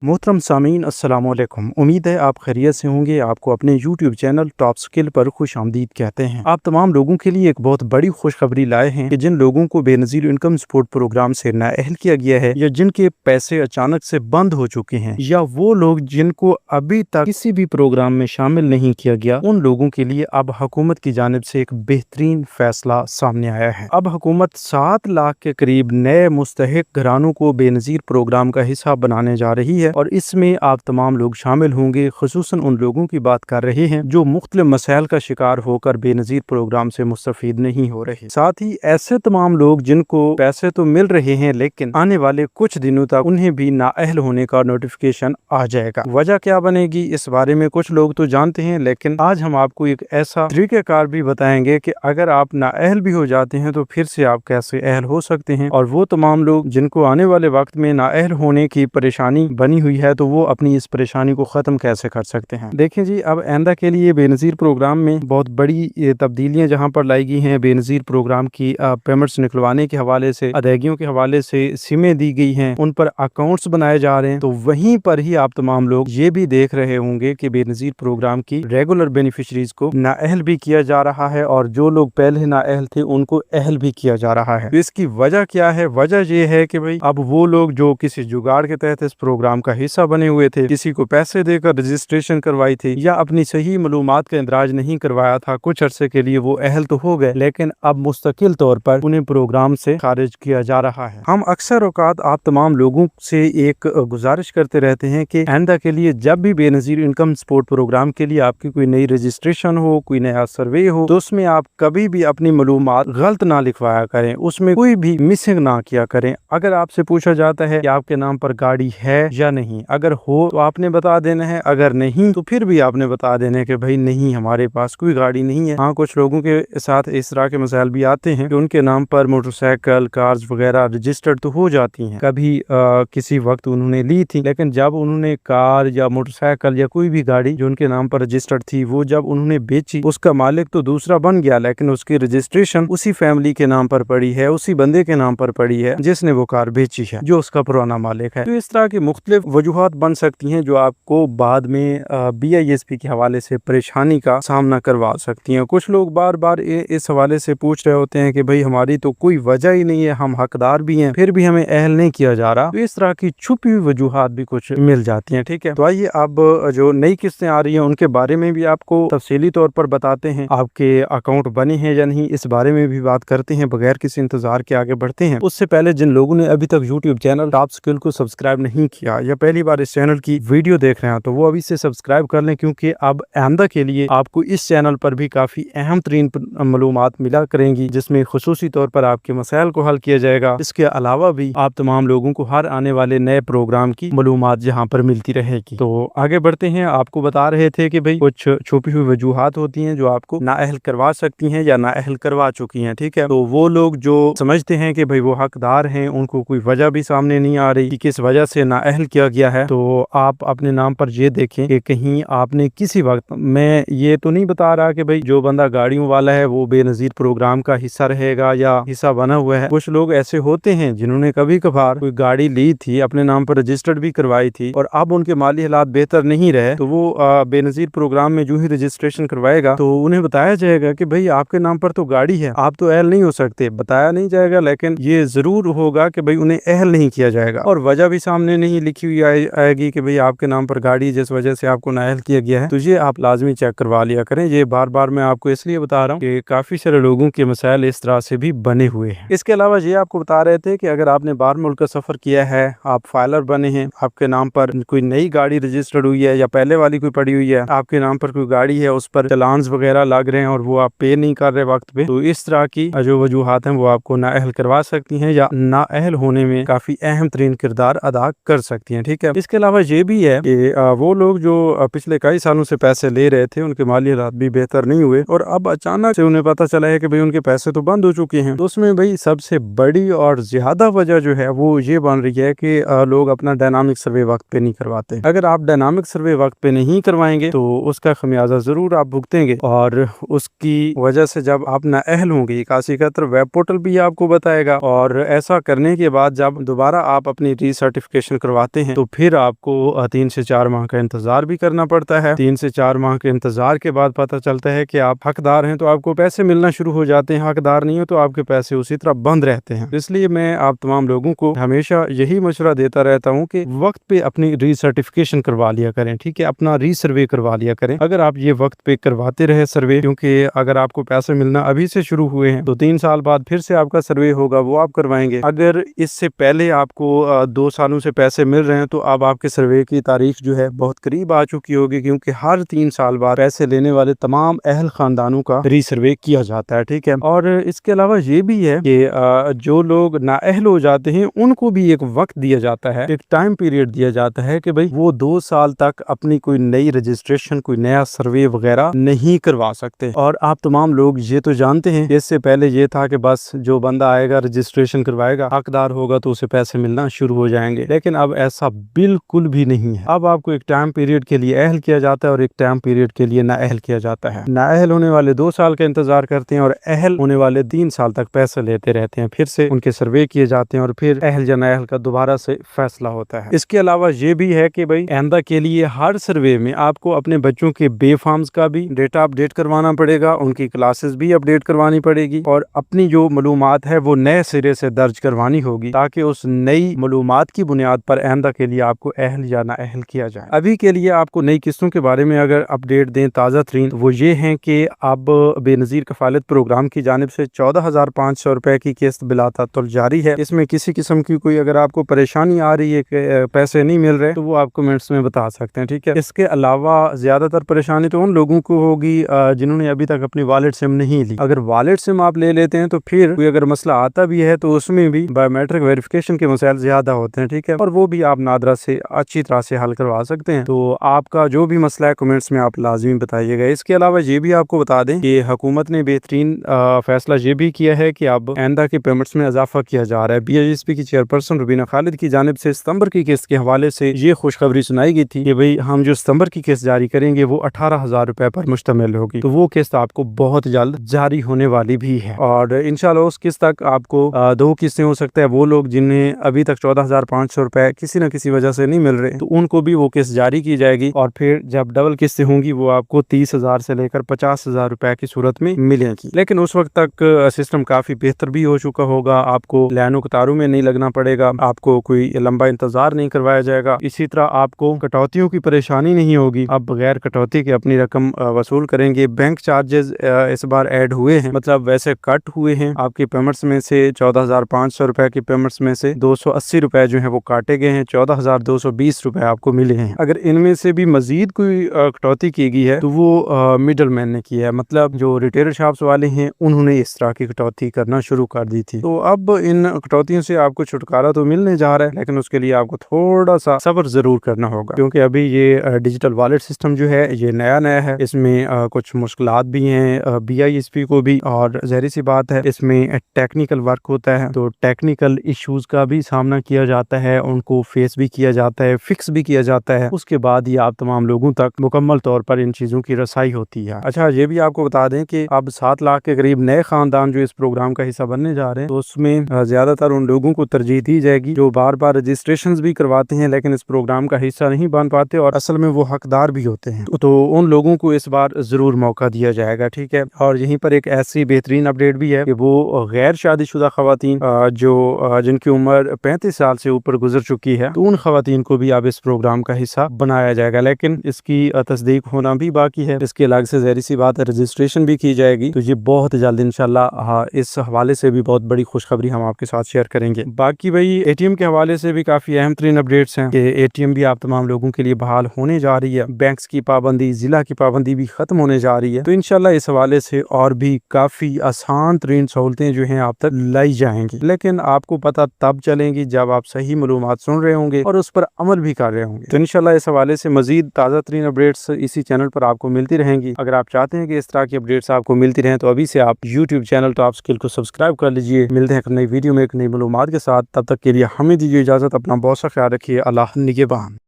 मोहतरम सामीन अस्सलाम वालेकुम। उम्मीद है आप खैरियत से होंगे। आपको अपने यूट्यूब चैनल टॉप स्किल पर खुश आमदीद कहते हैं। आप तमाम लोगों के लिए एक बहुत बड़ी खुशखबरी लाए हैं कि जिन लोगों को बेनज़ीर इनकम सपोर्ट प्रोग्राम से नाअहल किया गया है या जिनके पैसे अचानक से बंद हो चुके हैं या वो लोग जिनको अभी तक किसी भी प्रोग्राम में शामिल नहीं किया गया, उन लोगों के लिए अब हुकूमत की जानिब से एक बेहतरीन फैसला सामने आया है। अब हुकूमत 7 लाख के करीब नए मुस्तहिक घरानों को बेनज़ीर प्रोग्राम का हिस्सा बनाने जा रही है और इसमें आप तमाम लोग शामिल होंगे। खुसूसन उन लोगों की बात कर रहे हैं जो मुख्तलिफ मसाइल का शिकार होकर बेनज़ीर प्रोग्राम से मुस्तफीद नहीं हो रहे। साथ ही ऐसे तमाम लोग जिनको पैसे तो मिल रहे हैं लेकिन आने वाले कुछ दिनों तक उन्हें भी नाअहल होने का नोटिफिकेशन आ जाएगा। वजह क्या बनेगी इस बारे में कुछ लोग तो जानते हैं, लेकिन आज हम आपको एक ऐसा तरीक़ेकार भी बताएंगे कि अगर आप नाअहल भी हो जाते हैं तो फिर से आप कैसे अहल हो सकते हैं, और वो तमाम लोग जिनको आने वाले वक्त में नाअहल होने की परेशानी बनी हुई है तो वो अपनी इस परेशानी को ख़त्म कैसे कर सकते हैं। देखें जी, अब आइंदा के लिए बेनज़ीर प्रोग्राम में बहुत बड़ी तब्दीलियां जहां पर लाई गई हैं। बेनज़ीर प्रोग्राम की पेमेंट्स निकलवाने के हवाले से, अदायगियों के हवाले से सिमें दी गई हैं, उन पर अकाउंट्स बनाए जा रहे हैं। तो वहीं पर ही आप तमाम लोग ये भी देख रहे होंगे कि बेनज़ीर प्रोग्राम की रेगुलर बेनिफिशरीज को नाअहल भी किया जा रहा है और जो लोग पहले नाअहल थे उनको अहल भी किया जा रहा है। तो इसकी वजह क्या है? वजह ये है कि भाई अब वो लोग जो किसी जुगाड़ के तहत इस प्रोग्राम का हिस्सा बने हुए थे, किसी को पैसे देकर रजिस्ट्रेशन करवाई थी या अपनी सही मालूमात का इंदराज नहीं करवाया था, कुछ अरसे के लिए वो अहल तो हो गए लेकिन अब मुस्तकिल तौर पर उन्हें प्रोग्राम से खारिज किया जा रहा है। हम अक्सर औकात आप तमाम लोगों से एक गुजारिश करते रहते हैं कि आइंदा के लिए जब भी बेनज़ीर इनकम सपोर्ट प्रोग्राम के लिए आपकी कोई नई रजिस्ट्रेशन हो, कोई नया सर्वे हो, तो उसमें आप कभी भी अपनी मालूमात गलत ना लिखवाया करें, उसमें कोई भी मिसिंग ना किया करें। अगर आपसे पूछा जाता है कि आपके नाम पर गाड़ी है या नहीं, अगर हो तो आपने बता देना है, अगर नहीं तो फिर भी आपने बता देना है कि भाई नहीं, हमारे पास कोई गाड़ी नहीं है। हाँ, कुछ लोगों के साथ इस तरह के मसाइल भी आते हैं कि उनके नाम पर मोटरसाइकिल, कार्स वगैरह रजिस्टर्ड तो हो जाती हैं, कभी किसी वक्त उन्होंने ली थी, लेकिन जब उन्होंने कार या मोटरसाइकिल या कोई भी गाड़ी जो उनके नाम पर रजिस्टर्ड थी वो जब उन्होंने बेची, उसका मालिक तो दूसरा बन गया लेकिन उसकी रजिस्ट्रेशन उसी फैमिली के नाम पर पड़ी है, उसी बंदे के नाम पर पड़ी है जिसने वो कार बेची है, जो उसका पुराना मालिक है। तो इस तरह की मुख्तलिफ वजूहात बन सकती हैं जो आपको बाद में BISP के हवाले से परेशानी का सामना करवा सकती हैं। कुछ लोग बार बार इस हवाले से पूछ रहे होते हैं कि भाई हमारी तो कोई वजह ही नहीं है, हम हकदार भी हैं, फिर भी हमें अहल नहीं किया जा रहा। तो इस तरह की छुपी हुई वजूहात भी कुछ मिल जाती हैं। ठीक है, तो आइए अब जो नई किस्तें आ रही हैं उनके बारे में भी आपको तफसीली तौर पर बताते हैं। आपके अकाउंट बने हैं या नहीं, इस बारे में भी बात करते हैं। बगैर किसी इंतजार के आगे बढ़ते हैं। उससे पहले जिन लोगों ने अभी तक यूट्यूब चैनल टॉप स्किल को सब्सक्राइब नहीं किया या पहली बार इस चैनल की वीडियो देख रहे हैं तो वो अभी से सब्सक्राइब कर लें, क्योंकि अब आइंदा के लिए आपको इस चैनल पर भी काफी अहम तरीन मालूमात मिला करेंगी जिसमें खुसूसी तौर पर आपके मसाइल को हल किया जाएगा। इसके अलावा भी आप तमाम लोगों को हर आने वाले नए प्रोग्राम की मालूमात यहाँ पर मिलती रहेगी। तो आगे बढ़ते हैं। आपको बता रहे थे कि भाई कुछ छुपी हुई वजूहात होती हैं जो आपको नाअहल करवा सकती हैं या नाअहल करवा चुकी हैं। ठीक है, तो वो लोग जो समझते हैं कि भाई वो हकदार हैं, उनको कोई वजह भी सामने नहीं आ रही कि किस वजह से नाअहल किया गया है, तो आप अपने नाम पर ये देखें कि कहीं आपने किसी वक्त, मैं ये तो नहीं बता रहा कि भाई जो बंदा गाड़ियों वाला है वो बेनज़ीर प्रोग्राम का हिस्सा रहेगा या हिस्सा बना हुआ है। कुछ लोग ऐसे होते हैं जिन्होंने कभी कभार कोई गाड़ी ली थी, अपने नाम पर रजिस्टर्ड भी करवाई थी और अब उनके माली हालात बेहतर नहीं रहे, तो वो बेनज़ीर प्रोग्राम में जो ही रजिस्ट्रेशन करवाएगा तो उन्हें बताया जाएगा कि भाई आपके नाम पर तो गाड़ी है, आप तो अहल नहीं हो सकते। बताया नहीं जाएगा लेकिन ये जरूर होगा कि भाई उन्हें अहल नहीं किया जाएगा और वजह भी सामने नहीं लिखी हुई आएगी कि भाई आपके नाम पर गाड़ी जिस वजह से आपको नाअहल किया गया है। तो ये आप लाजमी चेक करवा लिया करें। ये बार बार मैं आपको इसलिए बता रहा हूँ कि काफी सारे लोगों के मसाइल इस तरह से भी बने हुए हैं। इसके अलावा ये आपको बता रहे थे कि अगर आपने बाहर मुल्क का सफर किया है, आप फाइलर बने हैं, आपके नाम पर कोई नई गाड़ी रजिस्टर्ड हुई है या पहले वाली कोई पड़ी हुई है, आपके नाम पर कोई गाड़ी है, उस पर चलान्स वगैरह लग रहे हैं और वो आप पे नहीं कर रहे वक्त पे, तो इस तरह की जो वजूहात हैं वो आपको नाअहल करवा सकती हैं या नाअहल होने में काफी अहम तरीन किरदार अदा कर सकती हैं। ठीक है, इसके अलावा ये भी है कि वो लोग जो पिछले कई सालों से पैसे ले रहे थे, उनके माली हालात भी बेहतर नहीं हुए और अब अचानक से उन्हें पता चला है कि भाई उनके पैसे तो बंद हो चुके हैं। तो उसमें भाई सबसे बड़ी और ज्यादा वजह जो है वो ये बन रही है कि लोग अपना डायनामिक सर्वे वक्त पे नहीं करवाते। अगर आप डायनामिक सर्वे वक्त पे नहीं करवाएंगे तो उसका खमियाजा जरूर आप भुगतेंगे और उसकी वजह से जब आप नाअहल होंगे, 8171 वेब पोर्टल भी आपको बताएगा और ऐसा करने के बाद जब दोबारा आप अपनी रीसर्टिफिकेशन करवाते हैं तो फिर आपको 3 से 4 माह का इंतजार भी करना पड़ता है। 3 से 4 माह के इंतजार के बाद पता चलता है कि आप हकदार हैं तो आपको पैसे मिलना शुरू हो जाते हैं, हकदार नहीं हो तो आपके पैसे उसी तरह बंद रहते हैं। इसलिए मैं आप तमाम लोगों को हमेशा यही मशवरा देता रहता हूँ कि वक्त पे अपनी रीसर्टिफिकेशन करवा लिया करें, ठीक है, अपना रीसर्वे करवा लिया करें। अगर आप ये वक्त पे करवाते रहे सर्वे, क्योंकि अगर आपको पैसे मिलना अभी से शुरू हुए हैं तो 3 साल बाद फिर से आपका सर्वे होगा, वो आप करवाएंगे। अगर इससे पहले आपको 2 सालों से पैसे मिल रहे हैं तो अब आपके सर्वे की तारीख जो है बहुत करीब आ चुकी होगी, क्योंकि हर 3 साल बाद पैसे लेने वाले तमाम अहल खानदानों का रीसर्वे किया जाता है, ठीक है। और इसके अलावा ये भी है कि जो लोग नाअहल हो जाते हैं उनको भी एक वक्त दिया जाता है, एक टाइम पीरियड दिया जाता है कि भाई वो 2 साल तक अपनी कोई नई रजिस्ट्रेशन, कोई नया सर्वे वगैरह नहीं करवा सकते। और आप तमाम लोग ये तो जानते हैं, इससे पहले ये था कि बस जो बंदा आएगा रजिस्ट्रेशन करवाएगा, हकदार होगा तो उसे पैसे मिलना शुरू हो जाएंगे, लेकिन अब ऐसा बिल्कुल भी नहीं है। अब आपको एक टाइम पीरियड के लिए अहल किया जाता है और एक टाइम पीरियड के लिए नाअहल किया जाता है। नाअहल होने वाले 2 साल का इंतजार करते हैं और अहल होने वाले 3 साल तक पैसे लेते रहते हैं, फिर से उनके सर्वे किए जाते हैं और फिर अहल या नाअहल का दोबारा से फैसला होता है। इसके अलावा ये भी है कि भाई आइंदा के लिए हर सर्वे में आपको अपने बच्चों के बे फॉर्म्स का भी डेटा अपडेट करवाना पड़ेगा, उनकी क्लासेस भी अपडेट करवानी पड़ेगी और अपनी जो मालूमात है वो नए सिरे से दर्ज करवानी होगी, ताकि उस नई मालूमात की बुनियाद पर आइंदा के लिए आपको अहल या नाअहल किया जाए। अभी के लिए आपको नई किस्तों के बारे में अगर अपडेट दें ताज़ा तरीन, वो ये हैं कि अब बेनज़ीर कफालत प्रोग्राम की जानिब से 14,500 रुपए की किस्त बिलातातुल जारी है। इसमें किसी किस्म की कोई अगर आपको परेशानी आ रही है कि पैसे नहीं मिल रहे तो वो आप कमेंट्स में बता सकते हैं, ठीक है। इसके अलावा ज्यादातर परेशानी तो उन लोगों को होगी जिन्होंने अभी तक अपनी वॉलेट सिम नहीं ली। अगर वॉलेट सिम आप ले लेते हैं तो फिर कोई अगर मसला आता भी है तो उसमें भी बायोमेट्रिक वेरिफिकेशन के मसाइल ज्यादा होते हैं, ठीक है, और वो भी आप नादरा से अच्छी तरह से हल करवा सकते हैं। तो आपका जो भी मसला है कमेंट्स में आप लाजमी बताइएगा। इसके अलावा ये भी आपको बता दें कि हुकूमत ने बेहतरीन फैसला ये भी किया है कि अब आइंदा की पेमेंट्स में इजाफा किया जा रहा है। BISP की चेयरपर्सन रुबीना खालिद की जानिब से सितंबर की किस्त के हवाले से ये खुशखबरी सुनाई गई थी कि भाई हम जो सितंबर की किस्त जारी करेंगे वो 18,000 रुपए पर मुश्तमिल होगी। तो वो किस्त आपको बहुत जल्द जारी होने वाली भी है और इंशाल्लाह उस किस्त तक आपको 2 किस्तें हो सकता है। वो लोग जिन्हें अभी तक 14,500 रुपए किसी न किसी वजह से नहीं मिल रहे तो उनको भी वो किस्त जारी की जाएगी और फिर जब डबल किस्तें होंगी वो आपको 30,000 से लेकर 50,000 रुपए की सूरत में मिलेगी। लेकिन उस वक्त तक सिस्टम काफी बेहतर भी हो चुका होगा, आपको लाइनों कतारों में नहीं लगना पड़ेगा, आपको कोई लंबा इंतजार नहीं करवाया जाएगा। इसी तरह आपको कटौतियों की परेशानी नहीं होगी, आप बगैर कटौती के अपनी रकम वसूल करेंगे। बैंक चार्जेस इस बार ऐड हुए हैं, मतलब वैसे कट हुए हैं। आपकी पेमेंट्स में से 14,500 रुपए की पेमेंट्स में से 280 रुपए जो है वो काटे गए हैं, 14,220 रुपए आपको मिले हैं। अगर इनमें से भी मजीद कोई कटौती की गई है तो वो मिडल मैन ने की है, मतलब जो रिटेल शॉप्स वाले हैं उन्होंने इस तरह की कटौती करना शुरू कर दी थी। तो अब इन कटौतियों से आपको छुटकारा तो मिलने जा रहा है, लेकिन उसके लिए आपको थोड़ा सा सब्र जरूर करना होगा, क्योंकि अभी ये डिजिटल वॉलेट सिस्टम जो है ये नया है। इसमें कुछ मुश्किलात भी हैं BISP को भी, और ज़ाहिर सी बात है इसमें टेक्निकल वर्क होता है तो टेक्निकल इश्यूज का भी सामना किया जाता है, उनको फेस भी किया जाता है, फिक्स भी किया जाता है। उसके बाद ही आप तमाम लोगों तक मुकम्मल तौर पर इन चीज़ों की रसाई होती है। अच्छा, ये भी आपको बता दें कि अब 7 लाख के करीब नए खानदान जो इस प्रोग्राम का हिस्सा बनने जा रहे हैं, तो उसमें ज्यादातर उन लोगों को तरजीह दी जाएगी जो बार बार रजिस्ट्रेशन भी करवाते हैं लेकिन इस प्रोग्राम का हिस्सा नहीं बन पाते और असल में वो हकदार भी होते हैं। तो उन लोगों को इस बार जरूर मौका दिया जाएगा, ठीक है। और यहीं पर एक ऐसी बेहतरीन अपडेट भी है कि वो गैर शादीशुदा खवातीन जो जिनकी उम्र 35 साल से ऊपर गुजर चुकी है, तो उन खवातीन को भी अब इस प्रोग्राम का हिस्सा बनाया जाएगा, लेकिन इसकी तस्दीक होना भी बाकी है। इसके अलग से ज़ाहिर सी बात है रजिस्ट्रेशन भी की जाएगी, तो ये बहुत जल्द इंशाल्लाह इस हवाले से भी बहुत बड़ी खुशखबरी हम आपके साथ शेयर करेंगे। बाकी भाई ATM के हवाले से भी काफी अहम तरीन अपडेट्स हैं कि ATM भी आप तमाम लोगों के लिए बहाल होने जा रही है। बैंक्स की पाबंदी, जिला की पाबंदी भी खत्म होने जा रही है, तो इंशाल्लाह इस हवाले से और भी काफी आसान तरीन सहूलतें जो हैं आप तक लाई जाएंगी, लेकिन आपको पता तब चलेंगी जब आप सही मालूमात सुन रहे होंगे और उस पर अमल भी कर रहे होंगे। तो इंशाल्लाह इस हवाले से मजीद ताज़ा तरीन अपडेट्स इसी चैनल पर आपको मिलती रहेंगी। अगर आप चाहते हैं कि इस तरह की अपडेट्स आपको मिलती रहें तो अभी से आप YouTube चैनल टॉप स्किल को सब्सक्राइब कर लीजिए। मिलते हैं एक नई वीडियो में एक नई मालूमात के साथ, तब तक के लिए हमें दीजिए इजाजत। अपना बहुत सा ख्याल रखिए। अल्लाह निगहबान।